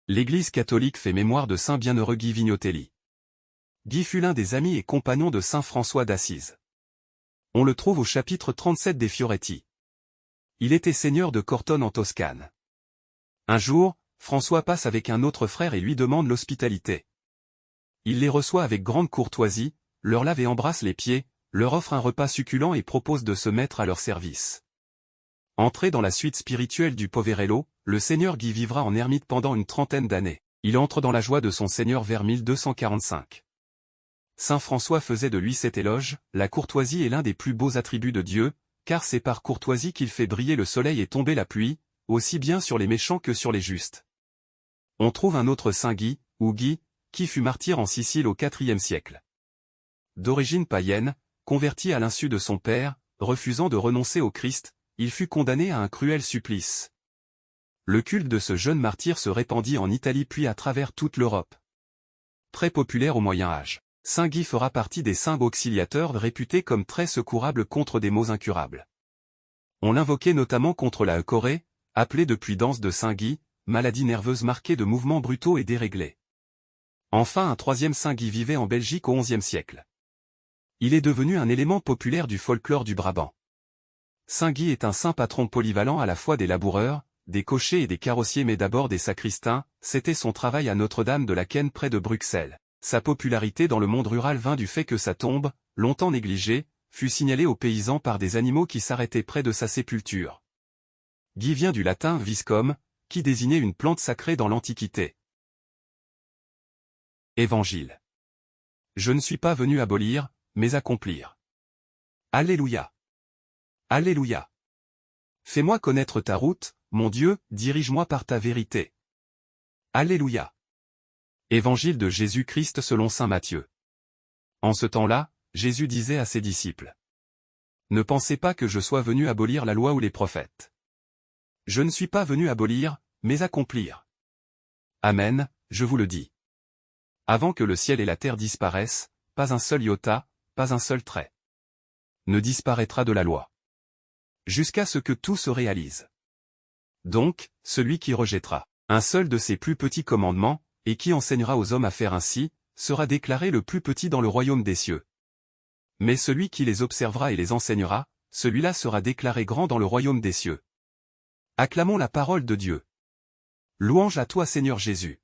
L'Église catholique fait mémoire de saint bienheureux Guy Vignotelli. Guy fut l'un des amis et compagnons de saint François d'Assise. On le trouve au chapitre 37 des Fioretti. Il était seigneur de Cortone en Toscane. Un jour, François passe avec un autre frère et lui demande l'hospitalité. Il les reçoit avec grande courtoisie, leur lave et embrasse les pieds, leur offre un repas succulent et propose de se mettre à leur service. Entré dans la suite spirituelle du Poverello, le seigneur Guy vivra en ermite pendant une trentaine d'années. Il entre dans la joie de son seigneur vers 1245. Saint François faisait de lui cet éloge: la courtoisie est l'un des plus beaux attributs de Dieu, car c'est par courtoisie qu'il fait briller le soleil et tomber la pluie, aussi bien sur les méchants que sur les justes. On trouve un autre saint Guy, ou Guy, qui fut martyr en Sicile au IVe siècle. D'origine païenne, converti à l'insu de son père, refusant de renoncer au Christ, il fut condamné à un cruel supplice. Le culte de ce jeune martyr se répandit en Italie puis à travers toute l'Europe. Très populaire au Moyen Âge, saint Guy fera partie des saints auxiliateurs réputés comme très secourables contre des maux incurables. On l'invoquait notamment contre la chorée, appelée depuis danse de saint Guy, maladie nerveuse marquée de mouvements brutaux et déréglés. Enfin un troisième saint Guy vivait en Belgique au XIe siècle. Il est devenu un élément populaire du folklore du Brabant. Saint Guy est un saint patron polyvalent à la fois des laboureurs, des cochers et des carrossiers mais d'abord des sacristains. C'était son travail à Notre-Dame de la Quenne près de Bruxelles. Sa popularité dans le monde rural vint du fait que sa tombe, longtemps négligée, fut signalée aux paysans par des animaux qui s'arrêtaient près de sa sépulture. Guy vient du latin viscum, qui désignait une plante sacrée dans l'Antiquité. Évangile. Je ne suis pas venu abolir, mais accomplir. Alléluia. Alléluia. Fais-moi connaître ta route, mon Dieu, dirige-moi par ta vérité. Alléluia. Évangile de Jésus-Christ selon saint Matthieu. En ce temps-là, Jésus disait à ses disciples: Ne pensez pas que je sois venu abolir la loi ou les prophètes. Je ne suis pas venu abolir, mais accomplir. Amen, je vous le dis. Avant que le ciel et la terre disparaissent, pas un seul iota, pas un seul trait ne disparaîtra de la loi, jusqu'à ce que tout se réalise. Donc, celui qui rejettera un seul de ces plus petits commandements, et qui enseignera aux hommes à faire ainsi, sera déclaré le plus petit dans le royaume des cieux. Mais celui qui les observera et les enseignera, celui-là sera déclaré grand dans le royaume des cieux. Acclamons la parole de Dieu. Louange à toi Seigneur Jésus.